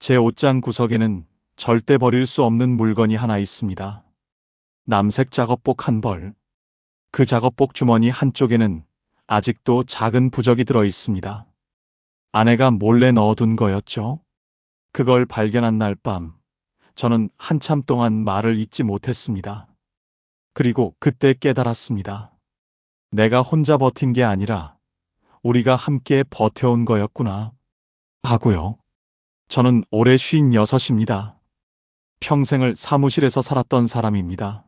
제 옷장 구석에는 절대 버릴 수 없는 물건이 하나 있습니다. 남색 작업복 한 벌. 그 작업복 주머니 한쪽에는 아직도 작은 부적이 들어 있습니다. 아내가 몰래 넣어둔 거였죠. 그걸 발견한 날 밤, 저는 한참 동안 말을 잇지 못했습니다. 그리고 그때 깨달았습니다. 내가 혼자 버틴 게 아니라 우리가 함께 버텨온 거였구나 하고요. 저는 올해 56입니다. 평생을 사무실에서 살았던 사람입니다.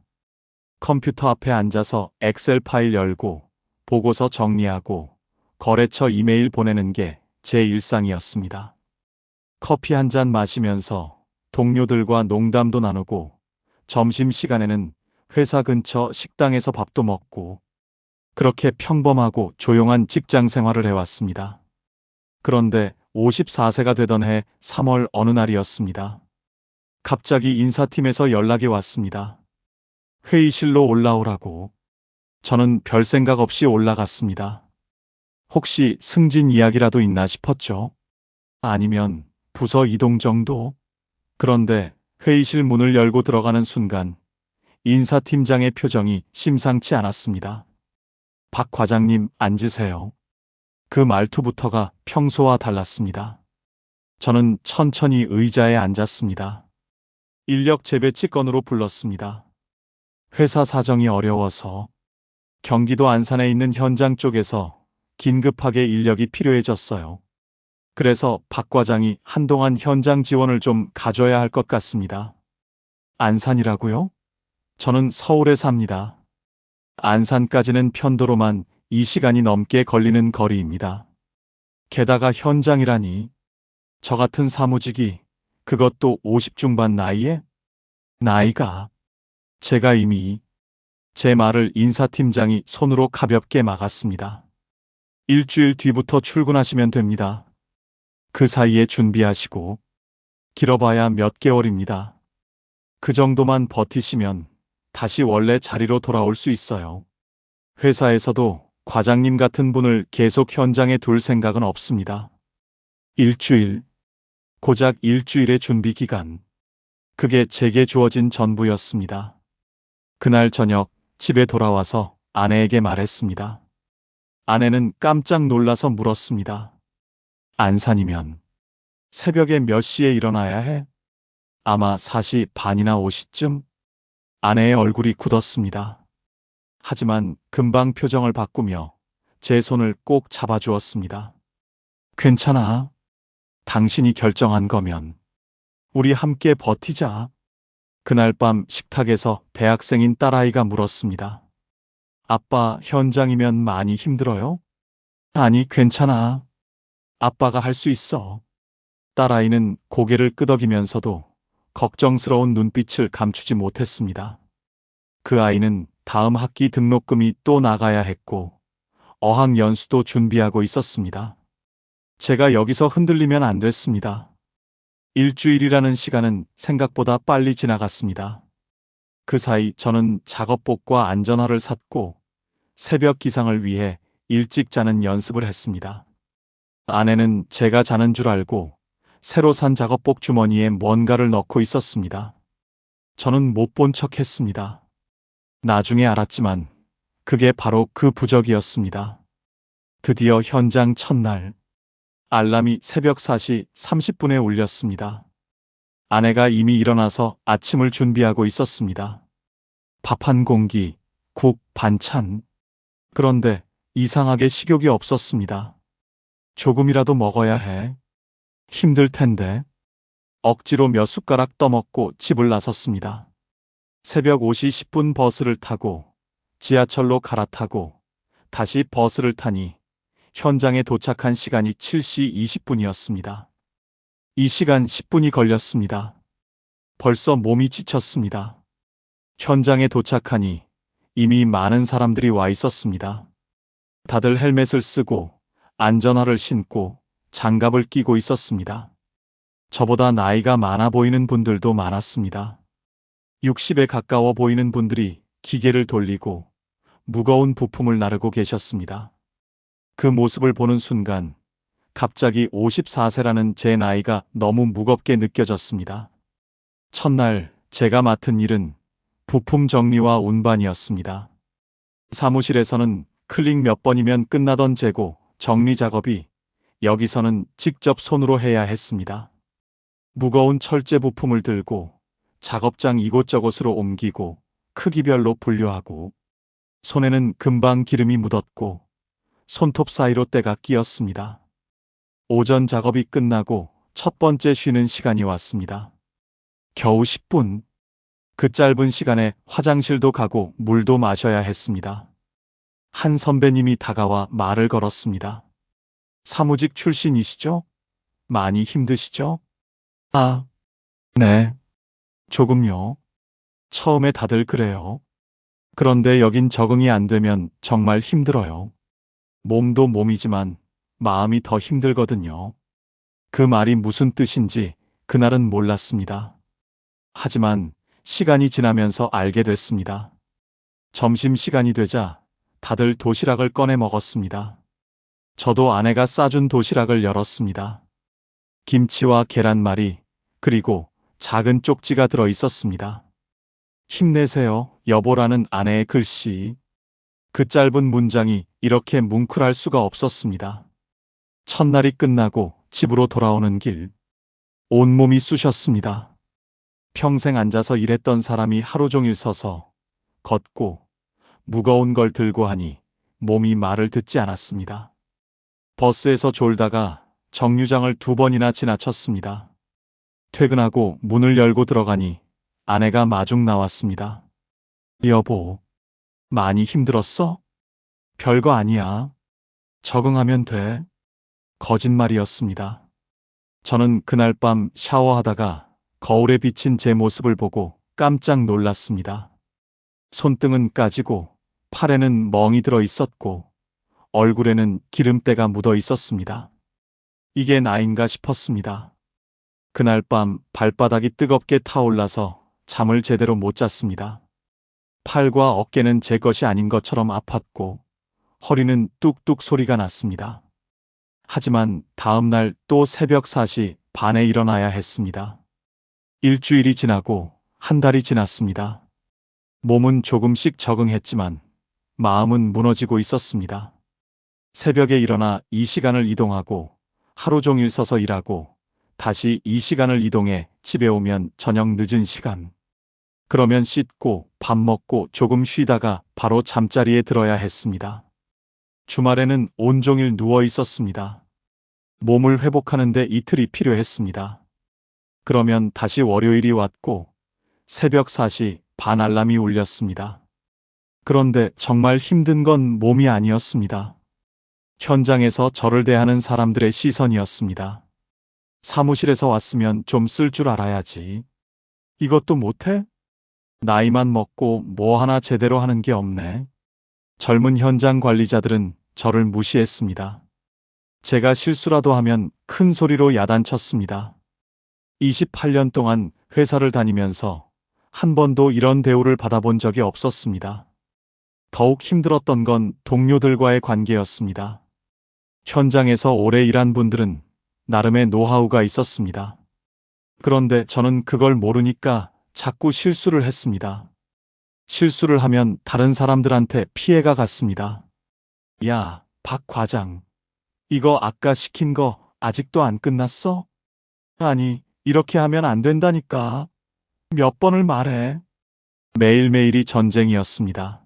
컴퓨터 앞에 앉아서 엑셀 파일 열고 보고서 정리하고 거래처 이메일 보내는 게 제 일상이었습니다. 커피 한 잔 마시면서 동료들과 농담도 나누고 점심시간에는 회사 근처 식당에서 밥도 먹고 그렇게 평범하고 조용한 직장 생활을 해왔습니다. 그런데 54세가 되던 해 3월 어느 날이었습니다. 갑자기 인사팀에서 연락이 왔습니다. 회의실로 올라오라고. 저는 별 생각 없이 올라갔습니다. 혹시 승진 이야기라도 있나 싶었죠. 아니면 부서 이동 정도? 그런데 회의실 문을 열고 들어가는 순간 인사팀장의 표정이 심상치 않았습니다. 박 과장님 앉으세요. 그 말투부터가 평소와 달랐습니다. 저는 천천히 의자에 앉았습니다. 인력 재배치 건으로 불렀습니다. 회사 사정이 어려워서 경기도 안산에 있는 현장 쪽에서 긴급하게 인력이 필요해졌어요. 그래서 박 과장이 한동안 현장 지원을 좀 가져야 할 것 같습니다. 안산이라고요? 저는 서울에 삽니다. 안산까지는 편도로만 2시간이 넘게 걸리는 거리입니다. 게다가 현장이라니, 저 같은 사무직이 그것도 50 중반 나이에? 나이가? 제가 이미 제 말을 인사팀장이 손으로 가볍게 막았습니다. 일주일 뒤부터 출근하시면 됩니다. 그 사이에 준비하시고 길어봐야 몇 개월입니다. 그 정도만 버티시면 다시 원래 자리로 돌아올 수 있어요. 회사에서도 과장님 같은 분을 계속 현장에 둘 생각은 없습니다. 일주일, 고작 일주일의 준비 기간. 그게 제게 주어진 전부였습니다. 그날 저녁 집에 돌아와서 아내에게 말했습니다. 아내는 깜짝 놀라서 물었습니다. 안산이면 새벽에 몇 시에 일어나야 해? 아마 4시 반이나 5시쯤? 아내의 얼굴이 굳었습니다. 하지만 금방 표정을 바꾸며 제 손을 꼭 잡아주었습니다. 괜찮아. 당신이 결정한 거면 우리 함께 버티자. 그날 밤 식탁에서 대학생인 딸아이가 물었습니다. 아빠, 현장이면 많이 힘들어요? 아니, 괜찮아. 아빠가 할 수 있어. 딸아이는 고개를 끄덕이면서도 걱정스러운 눈빛을 감추지 못했습니다. 그 아이는 다음 학기 등록금이 또 나가야 했고 어학연수도 준비하고 있었습니다. 제가 여기서 흔들리면 안 됐습니다. 일주일이라는 시간은 생각보다 빨리 지나갔습니다. 그 사이 저는 작업복과 안전화를 샀고 새벽 기상을 위해 일찍 자는 연습을 했습니다. 아내는 제가 자는 줄 알고 새로 산 작업복 주머니에 뭔가를 넣고 있었습니다. 저는 못 본 척 했습니다. 나중에 알았지만 그게 바로 그 부적이었습니다. 드디어 현장 첫날, 알람이 새벽 4시 30분에 울렸습니다. 아내가 이미 일어나서 아침을 준비하고 있었습니다. 밥 한 공기, 국, 반찬. 그런데 이상하게 식욕이 없었습니다. 조금이라도 먹어야 해. 힘들 텐데. 억지로 몇 숟가락 떠먹고 집을 나섰습니다. 새벽 5시 10분 버스를 타고 지하철로 갈아타고 다시 버스를 타니 현장에 도착한 시간이 7시 20분이었습니다. 이 시간 10분이 걸렸습니다. 벌써 몸이 지쳤습니다. 현장에 도착하니 이미 많은 사람들이 와 있었습니다. 다들 헬멧을 쓰고 안전화를 신고 장갑을 끼고 있었습니다. 저보다 나이가 많아 보이는 분들도 많았습니다. 60에 가까워 보이는 분들이 기계를 돌리고 무거운 부품을 나르고 계셨습니다. 그 모습을 보는 순간 갑자기 54세라는 제 나이가 너무 무겁게 느껴졌습니다. 첫날 제가 맡은 일은 부품 정리와 운반이었습니다. 사무실에서는 클릭 몇 번이면 끝나던 재고, 정리 작업이 여기서는 직접 손으로 해야 했습니다. 무거운 철제 부품을 들고 작업장 이곳저곳으로 옮기고 크기별로 분류하고, 손에는 금방 기름이 묻었고 손톱 사이로 때가 끼었습니다. 오전 작업이 끝나고 첫 번째 쉬는 시간이 왔습니다. 겨우 10분. 그 짧은 시간에 화장실도 가고 물도 마셔야 했습니다. 한 선배님이 다가와 말을 걸었습니다. 사무직 출신이시죠? 많이 힘드시죠? 아, 네. 조금요. 처음에 다들 그래요. 그런데 여긴 적응이 안 되면 정말 힘들어요. 몸도 몸이지만 마음이 더 힘들거든요. 그 말이 무슨 뜻인지 그날은 몰랐습니다. 하지만 시간이 지나면서 알게 됐습니다. 점심시간이 되자 다들 도시락을 꺼내 먹었습니다. 저도 아내가 싸준 도시락을 열었습니다. 김치와 계란말이, 그리고 작은 쪽지가 들어 있었습니다. 힘내세요, 여보라는 아내의 글씨. 그 짧은 문장이 이렇게 뭉클할 수가 없었습니다. 첫날이 끝나고 집으로 돌아오는 길, 온몸이 쑤셨습니다. 평생 앉아서 일했던 사람이 하루 종일 서서, 걷고, 무거운 걸 들고 하니 몸이 말을 듣지 않았습니다. 버스에서 졸다가 정류장을 2번이나 지나쳤습니다. 퇴근하고 문을 열고 들어가니 아내가 마중 나왔습니다. 여보, 많이 힘들었어? 별거 아니야. 적응하면 돼. 거짓말이었습니다. 저는 그날 밤 샤워하다가 거울에 비친 제 모습을 보고 깜짝 놀랐습니다. 손등은 까지고 팔에는 멍이 들어 있었고 얼굴에는 기름때가 묻어 있었습니다. 이게 나인가 싶었습니다. 그날 밤 발바닥이 뜨겁게 타올라서 잠을 제대로 못 잤습니다. 팔과 어깨는 제 것이 아닌 것처럼 아팠고 허리는 뚝뚝 소리가 났습니다. 하지만 다음 날 또 새벽 4시 반에 일어나야 했습니다. 일주일이 지나고 한 달이 지났습니다. 몸은 조금씩 적응했지만 마음은 무너지고 있었습니다. 새벽에 일어나 이 시간을 이동하고 하루 종일 서서 일하고 다시 이 시간을 이동해 집에 오면 저녁 늦은 시간. 그러면 씻고 밥 먹고 조금 쉬다가 바로 잠자리에 들어야 했습니다. 주말에는 온종일 누워 있었습니다. 몸을 회복하는데 이틀이 필요했습니다. 그러면 다시 월요일이 왔고 새벽 4시 반 알람이 울렸습니다. 그런데 정말 힘든 건 몸이 아니었습니다. 현장에서 저를 대하는 사람들의 시선이었습니다. 사무실에서 왔으면 좀 쓸 줄 알아야지. 이것도 못해? 나이만 먹고 뭐 하나 제대로 하는 게 없네. 젊은 현장 관리자들은 저를 무시했습니다. 제가 실수라도 하면 큰 소리로 야단쳤습니다. 28년 동안 회사를 다니면서 한 번도 이런 대우를 받아본 적이 없었습니다. 더욱 힘들었던 건 동료들과의 관계였습니다. 현장에서 오래 일한 분들은 나름의 노하우가 있었습니다. 그런데 저는 그걸 모르니까 자꾸 실수를 했습니다. 실수를 하면 다른 사람들한테 피해가 갔습니다. 야, 박 과장. 이거 아까 시킨 거 아직도 안 끝났어? 아니, 이렇게 하면 안 된다니까. 몇 번을 말해. 매일매일이 전쟁이었습니다.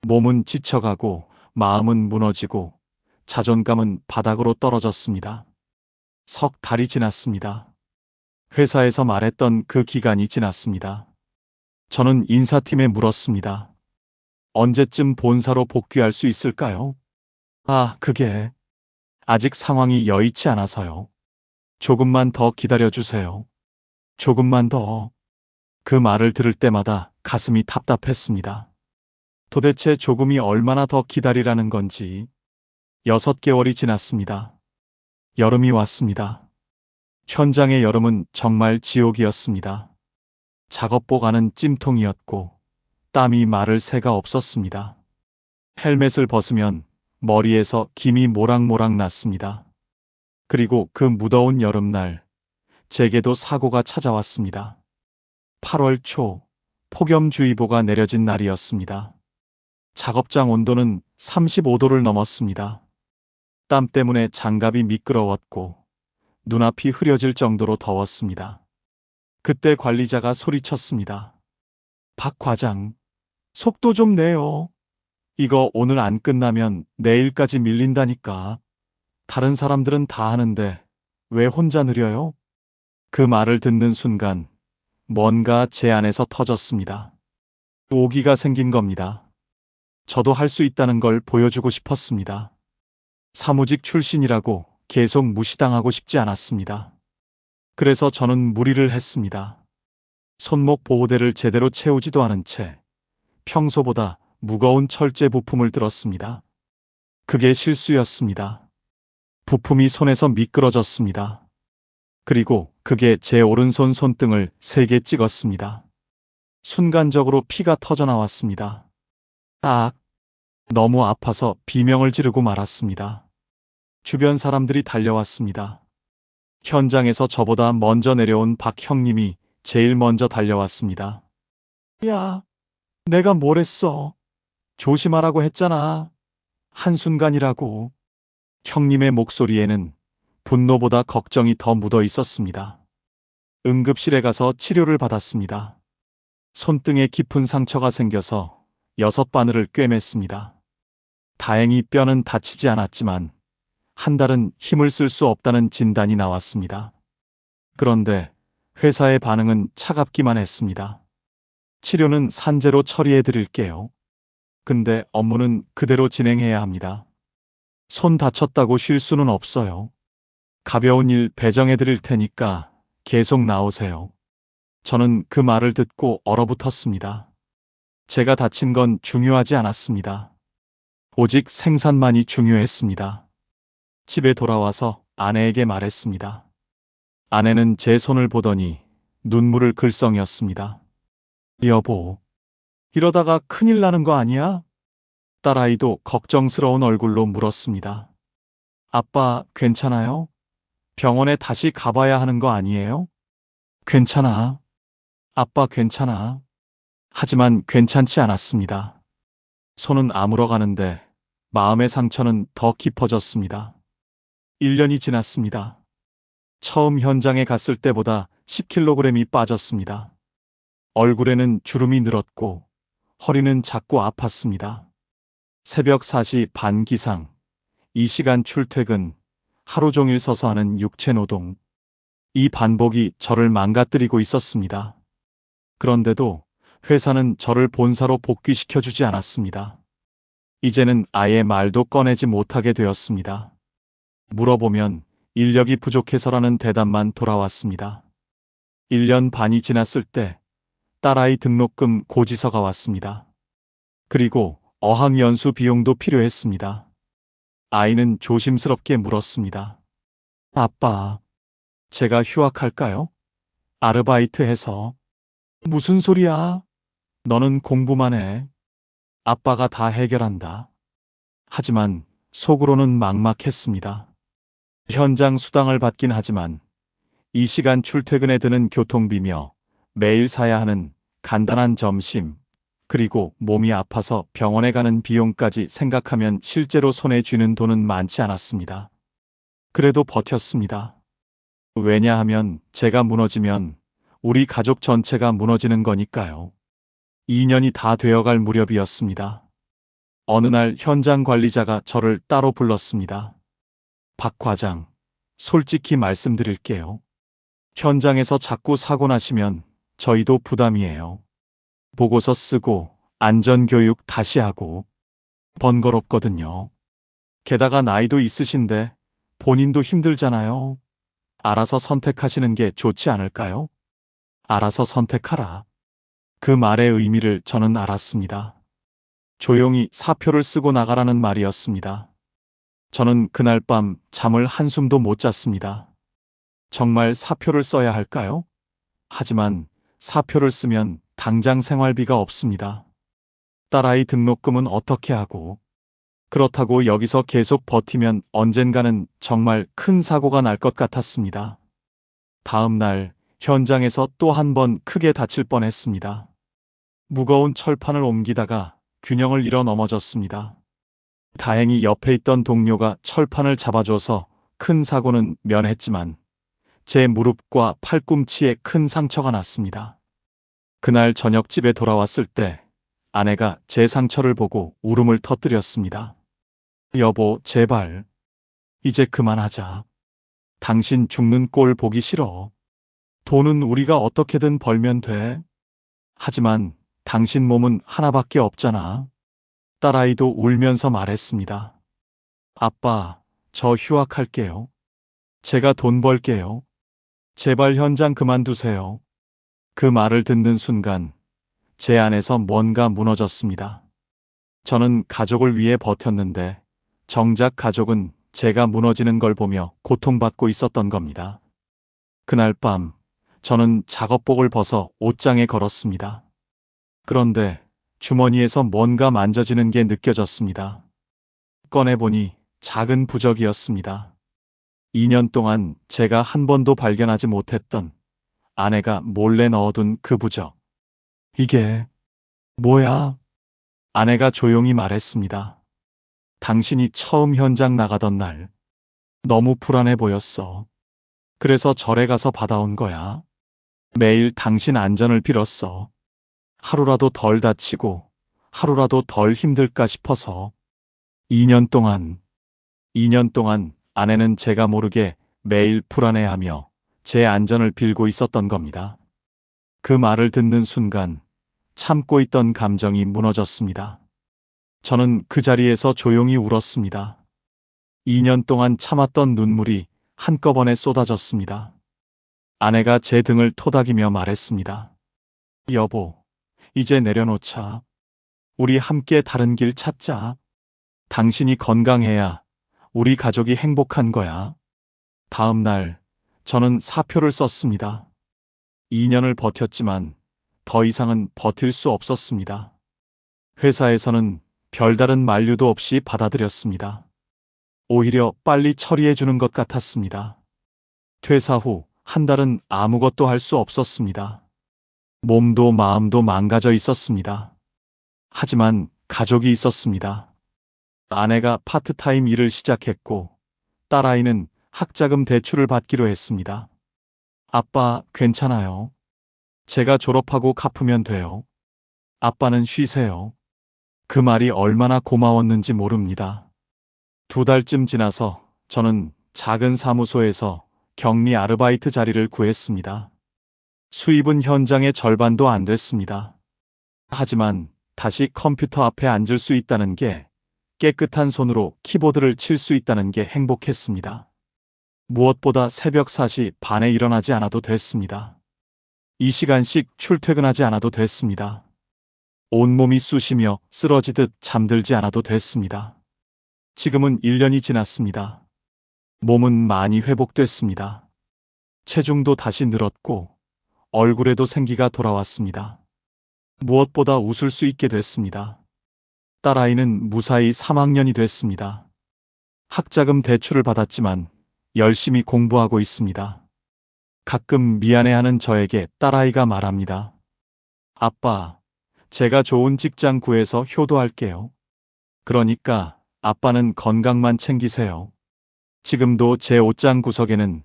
몸은 지쳐가고 마음은 무너지고 자존감은 바닥으로 떨어졌습니다. 석 달이 지났습니다. 회사에서 말했던 그 기간이 지났습니다. 저는 인사팀에 물었습니다. 언제쯤 본사로 복귀할 수 있을까요? 그게 아직 상황이 여의치 않아서요. 조금만 더 기다려주세요. 조금만 더. 그 말을 들을 때마다 가슴이 답답했습니다. 도대체 조금이 얼마나 더 기다리라는 건지. 6개월이 지났습니다. 여름이 왔습니다. 현장의 여름은 정말 지옥이었습니다. 작업복 안은 찜통이었고 땀이 마를 새가 없었습니다. 헬멧을 벗으면 머리에서 김이 모락모락 났습니다. 그리고 그 무더운 여름날, 제게도 사고가 찾아왔습니다. 8월 초, 폭염주의보가 내려진 날이었습니다. 작업장 온도는 35도를 넘었습니다. 땀 때문에 장갑이 미끄러웠고 눈앞이 흐려질 정도로 더웠습니다. 그때 관리자가 소리쳤습니다. 박 과장, 속도 좀 내요. 이거 오늘 안 끝나면 내일까지 밀린다니까. 다른 사람들은 다 하는데 왜 혼자 느려요? 그 말을 듣는 순간 뭔가 제 안에서 터졌습니다. 오기가 생긴 겁니다. 저도 할 수 있다는 걸 보여주고 싶었습니다. 사무직 출신이라고 계속 무시당하고 싶지 않았습니다. 그래서 저는 무리를 했습니다. 손목 보호대를 제대로 채우지도 않은 채 평소보다 무거운 철제 부품을 들었습니다. 그게 실수였습니다. 부품이 손에서 미끄러졌습니다. 그리고 그게 제 오른손 손등을 3개 찍었습니다. 순간적으로 피가 터져나왔습니다. 딱! 너무 아파서 비명을 지르고 말았습니다. 주변 사람들이 달려왔습니다. 현장에서 저보다 먼저 내려온 박 형님이 제일 먼저 달려왔습니다. 야, 내가 뭘 했어? 조심하라고 했잖아. 한순간이라고. 형님의 목소리에는 분노보다 걱정이 더 묻어 있었습니다. 응급실에 가서 치료를 받았습니다. 손등에 깊은 상처가 생겨서 6바늘을 꿰맸습니다. 다행히 뼈는 다치지 않았지만 한 달은 힘을 쓸 수 없다는 진단이 나왔습니다. 그런데 회사의 반응은 차갑기만 했습니다. 치료는 산재로 처리해 드릴게요. 근데 업무는 그대로 진행해야 합니다. 손 다쳤다고 쉴 수는 없어요. 가벼운 일 배정해 드릴 테니까 계속 나오세요. 저는 그 말을 듣고 얼어붙었습니다. 제가 다친 건 중요하지 않았습니다. 오직 생산만이 중요했습니다. 집에 돌아와서 아내에게 말했습니다. 아내는 제 손을 보더니 눈물을 글썽였습니다. 여보, 이러다가 큰일 나는 거 아니야? 딸아이도 걱정스러운 얼굴로 물었습니다. 아빠, 괜찮아요? 병원에 다시 가봐야 하는 거 아니에요? 괜찮아. 아빠 괜찮아. 하지만 괜찮지 않았습니다. 손은 아물어가는데 마음의 상처는 더 깊어졌습니다. 1년이 지났습니다. 처음 현장에 갔을 때보다 10kg이 빠졌습니다. 얼굴에는 주름이 늘었고 허리는 자꾸 아팠습니다. 새벽 4시 반 기상, 이 시간 출퇴근, 하루 종일 서서 하는 육체 노동. 이 반복이 저를 망가뜨리고 있었습니다. 그런데도 회사는 저를 본사로 복귀시켜주지 않았습니다. 이제는 아예 말도 꺼내지 못하게 되었습니다. 물어보면 인력이 부족해서라는 대답만 돌아왔습니다. 1년 반이 지났을 때 딸아이 등록금 고지서가 왔습니다. 그리고 어학연수 비용도 필요했습니다. 아이는 조심스럽게 물었습니다. 아빠, 제가 휴학할까요? 아르바이트해서. 무슨 소리야? 너는 공부만 해. 아빠가 다 해결한다. 하지만 속으로는 막막했습니다. 현장 수당을 받긴 하지만 이 시간 출퇴근에 드는 교통비며 매일 사야 하는 간단한 점심, 그리고 몸이 아파서 병원에 가는 비용까지 생각하면 실제로 손에 쥐는 돈은 많지 않았습니다. 그래도 버텼습니다. 왜냐하면 제가 무너지면 우리 가족 전체가 무너지는 거니까요. 2년이 다 되어갈 무렵이었습니다. 어느 날 현장 관리자가 저를 따로 불렀습니다. 박 과장, 솔직히 말씀드릴게요. 현장에서 자꾸 사고 나시면 저희도 부담이에요. 보고서 쓰고 안전교육 다시 하고 번거롭거든요. 게다가 나이도 있으신데 본인도 힘들잖아요. 알아서 선택하시는 게 좋지 않을까요? 알아서 선택하라. 그 말의 의미를 저는 알았습니다. 조용히 사표를 쓰고 나가라는 말이었습니다. 저는 그날 밤 잠을 한숨도 못 잤습니다. 정말 사표를 써야 할까요? 하지만 사표를 쓰면 당장 생활비가 없습니다. 딸아이 등록금은 어떻게 하고, 그렇다고 여기서 계속 버티면 언젠가는 정말 큰 사고가 날 것 같았습니다. 다음 날 현장에서 또 한 번 크게 다칠 뻔했습니다. 무거운 철판을 옮기다가 균형을 잃어 넘어졌습니다. 다행히 옆에 있던 동료가 철판을 잡아줘서 큰 사고는 면했지만 제 무릎과 팔꿈치에 큰 상처가 났습니다. 그날 저녁 집에 돌아왔을 때 아내가 제 상처를 보고 울음을 터뜨렸습니다. 여보, 제발. 이제 그만하자. 당신 죽는 꼴 보기 싫어. 돈은 우리가 어떻게든 벌면 돼. 하지만 당신 몸은 하나밖에 없잖아. 딸아이도 울면서 말했습니다. 아빠, 저 휴학할게요. 제가 돈 벌게요. 제발 현장 그만두세요. 그 말을 듣는 순간 제 안에서 뭔가 무너졌습니다. 저는 가족을 위해 버텼는데 정작 가족은 제가 무너지는 걸 보며 고통받고 있었던 겁니다. 그날 밤 저는 작업복을 벗어 옷장에 걸었습니다. 그런데 주머니에서 뭔가 만져지는 게 느껴졌습니다. 꺼내보니 작은 부적이었습니다. 2년 동안 제가 한 번도 발견하지 못했던 아내가 몰래 넣어둔 그 부적. 이게 뭐야? 아내가 조용히 말했습니다. 당신이 처음 현장 나가던 날 너무 불안해 보였어. 그래서 절에 가서 받아온 거야. 매일 당신 안전을 빌었어. 하루라도 덜 다치고 하루라도 덜 힘들까 싶어서. 2년 동안 아내는 제가 모르게 매일 불안해하며 제 안전을 빌고 있었던 겁니다. 그 말을 듣는 순간 참고 있던 감정이 무너졌습니다. 저는 그 자리에서 조용히 울었습니다. 2년 동안 참았던 눈물이 한꺼번에 쏟아졌습니다. 아내가 제 등을 토닥이며 말했습니다. 여보, 이제 내려놓자. 우리 함께 다른 길 찾자. 당신이 건강해야 우리 가족이 행복한 거야. 다음 날 저는 사표를 썼습니다. 2년을 버텼지만 더 이상은 버틸 수 없었습니다. 회사에서는 별다른 만류도 없이 받아들였습니다. 오히려 빨리 처리해 주는 것 같았습니다. 퇴사 후 한 달은 아무것도 할 수 없었습니다. 몸도 마음도 망가져 있었습니다. 하지만 가족이 있었습니다. 아내가 파트타임 일을 시작했고 딸아이는 학자금 대출을 받기로 했습니다. 아빠, 괜찮아요. 제가 졸업하고 갚으면 돼요. 아빠는 쉬세요. 그 말이 얼마나 고마웠는지 모릅니다. 2달쯤 지나서 저는 작은 사무소에서 격리 아르바이트 자리를 구했습니다. 수입은 현장의 절반도 안 됐습니다. 하지만 다시 컴퓨터 앞에 앉을 수 있다는 게, 깨끗한 손으로 키보드를 칠 수 있다는 게 행복했습니다. 무엇보다 새벽 4시 반에 일어나지 않아도 됐습니다. 이 시간씩 출퇴근하지 않아도 됐습니다. 온몸이 쑤시며 쓰러지듯 잠들지 않아도 됐습니다. 지금은 1년이 지났습니다. 몸은 많이 회복됐습니다. 체중도 다시 늘었고 얼굴에도 생기가 돌아왔습니다. 무엇보다 웃을 수 있게 됐습니다. 딸아이는 무사히 3학년이 됐습니다. 학자금 대출을 받았지만 열심히 공부하고 있습니다. 가끔 미안해하는 저에게 딸아이가 말합니다. 아빠, 제가 좋은 직장 구해서 효도할게요. 그러니까 아빠는 건강만 챙기세요. 지금도 제 옷장 구석에는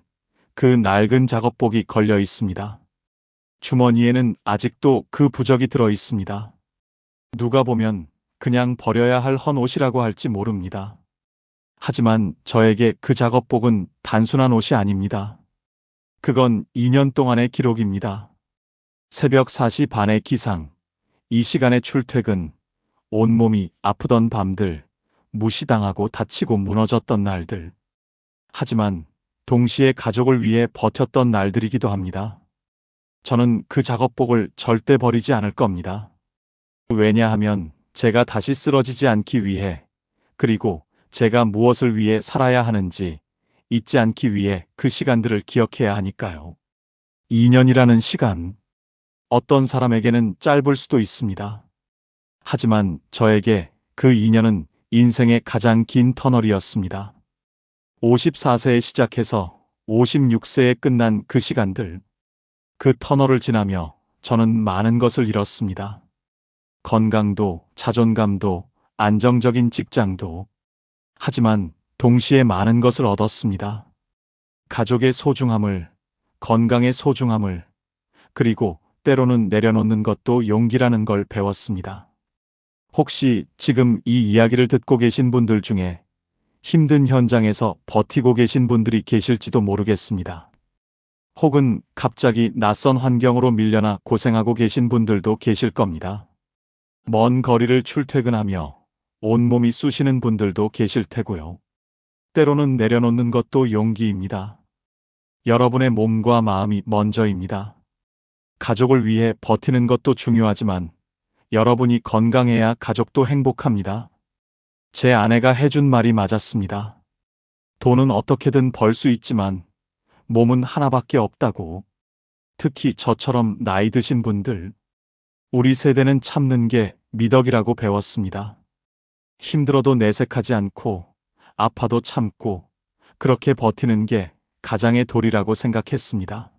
그 낡은 작업복이 걸려 있습니다. 주머니에는 아직도 그 부적이 들어 있습니다. 누가 보면 그냥 버려야 할 헌옷이라고 할지 모릅니다. 하지만 저에게 그 작업복은 단순한 옷이 아닙니다. 그건 2년 동안의 기록입니다. 새벽 4시 반의 기상, 이 시간에 출퇴근, 온몸이 아프던 밤들, 무시당하고 다치고 무너졌던 날들. 하지만 동시에 가족을 위해 버텼던 날들이기도 합니다. 저는 그 작업복을 절대 버리지 않을 겁니다. 왜냐하면 제가 다시 쓰러지지 않기 위해, 그리고 제가 무엇을 위해 살아야 하는지 잊지 않기 위해 그 시간들을 기억해야 하니까요. 2년이라는 시간, 어떤 사람에게는 짧을 수도 있습니다. 하지만 저에게 그 2년은 인생의 가장 긴 터널이었습니다. 54세에 시작해서 56세에 끝난 그 시간들, 그 터널을 지나며 저는 많은 것을 잃었습니다. 건강도, 자존감도, 안정적인 직장도. 하지만 동시에 많은 것을 얻었습니다. 가족의 소중함을, 건강의 소중함을, 그리고 때로는 내려놓는 것도 용기라는 걸 배웠습니다. 혹시 지금 이 이야기를 듣고 계신 분들 중에 힘든 현장에서 버티고 계신 분들이 계실지도 모르겠습니다. 혹은 갑자기 낯선 환경으로 밀려나 고생하고 계신 분들도 계실 겁니다. 먼 거리를 출퇴근하며 온몸이 쑤시는 분들도 계실 테고요. 때로는 내려놓는 것도 용기입니다. 여러분의 몸과 마음이 먼저입니다. 가족을 위해 버티는 것도 중요하지만 여러분이 건강해야 가족도 행복합니다. 제 아내가 해준 말이 맞았습니다. 돈은 어떻게든 벌 수 있지만 몸은 하나밖에 없다고. 특히 저처럼 나이 드신 분들, 우리 세대는 참는 게 미덕이라고 배웠습니다. 힘들어도 내색하지 않고 아파도 참고 그렇게 버티는 게 가장의 도리라고 생각했습니다.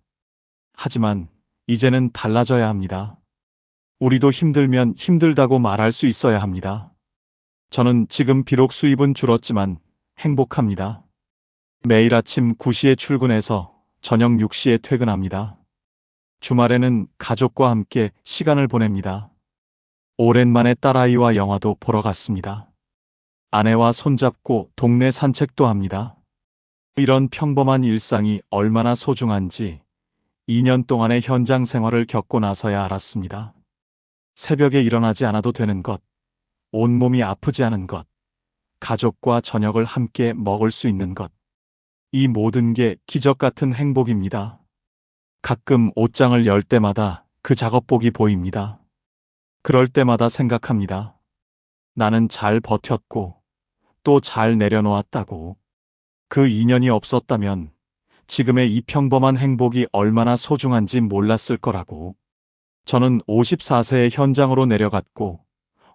하지만 이제는 달라져야 합니다. 우리도 힘들면 힘들다고 말할 수 있어야 합니다. 저는 지금 비록 수입은 줄었지만 행복합니다. 매일 아침 9시에 출근해서 저녁 6시에 퇴근합니다. 주말에는 가족과 함께 시간을 보냅니다. 오랜만에 딸아이와 영화도 보러 갔습니다. 아내와 손잡고 동네 산책도 합니다. 이런 평범한 일상이 얼마나 소중한지 2년 동안의 현장 생활을 겪고 나서야 알았습니다. 새벽에 일어나지 않아도 되는 것, 온몸이 아프지 않은 것, 가족과 저녁을 함께 먹을 수 있는 것. 이 모든 게 기적 같은 행복입니다. 가끔 옷장을 열 때마다 그 작업복이 보입니다. 그럴 때마다 생각합니다. 나는 잘 버텼고 또 잘 내려놓았다고. 그 인연이 없었다면 지금의 이 평범한 행복이 얼마나 소중한지 몰랐을 거라고. 저는 54세에 현장으로 내려갔고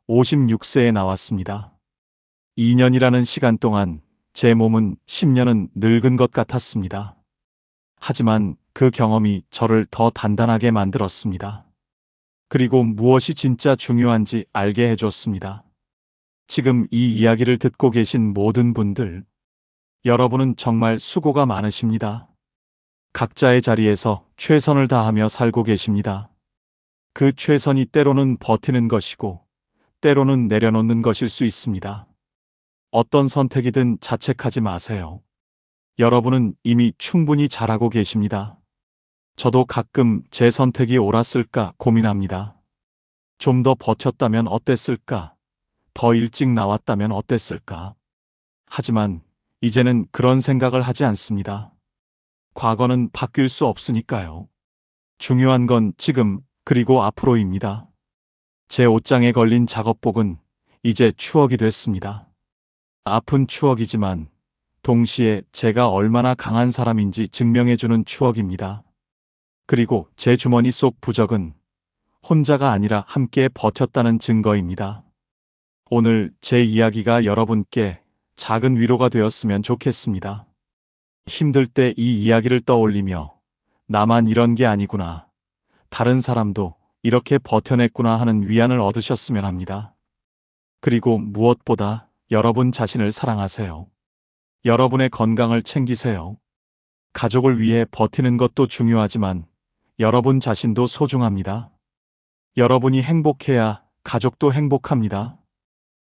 56세에 나왔습니다. 2년이라는 시간 동안 제 몸은 10년은 늙은 것 같았습니다. 하지만 그 경험이 저를 더 단단하게 만들었습니다. 그리고 무엇이 진짜 중요한지 알게 해줬습니다. 지금 이 이야기를 듣고 계신 모든 분들, 여러분은 정말 수고가 많으십니다. 각자의 자리에서 최선을 다하며 살고 계십니다. 그 최선이 때로는 버티는 것이고, 때로는 내려놓는 것일 수 있습니다. 어떤 선택이든 자책하지 마세요. 여러분은 이미 충분히 잘하고 계십니다. 저도 가끔 제 선택이 옳았을까 고민합니다. 좀 더 버텼다면 어땠을까? 더 일찍 나왔다면 어땠을까? 하지만 이제는 그런 생각을 하지 않습니다. 과거는 바뀔 수 없으니까요. 중요한 건 지금 그리고 앞으로입니다. 제 옷장에 걸린 작업복은 이제 추억이 됐습니다. 아픈 추억이지만 동시에 제가 얼마나 강한 사람인지 증명해주는 추억입니다. 그리고 제 주머니 속 부적은 혼자가 아니라 함께 버텼다는 증거입니다. 오늘 제 이야기가 여러분께 작은 위로가 되었으면 좋겠습니다. 힘들 때 이 이야기를 떠올리며 나만 이런 게 아니구나, 다른 사람도 이렇게 버텨냈구나 하는 위안을 얻으셨으면 합니다. 그리고 무엇보다 여러분 자신을 사랑하세요. 여러분의 건강을 챙기세요. 가족을 위해 버티는 것도 중요하지만 여러분 자신도 소중합니다. 여러분이 행복해야 가족도 행복합니다.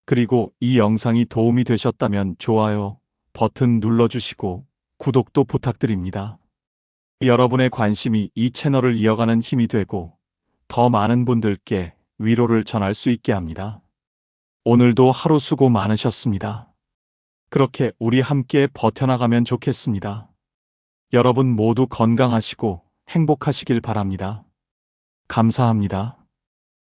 그리고 이 영상이 도움이 되셨다면 좋아요 버튼 눌러주시고 구독도 부탁드립니다. 여러분의 관심이 이 채널을 이어가는 힘이 되고 더 많은 분들께 위로를 전할 수 있게 합니다. 오늘도 하루 수고 많으셨습니다. 그렇게 우리 함께 버텨나가면 좋겠습니다. 여러분 모두 건강하시고 행복하시길 바랍니다. 감사합니다.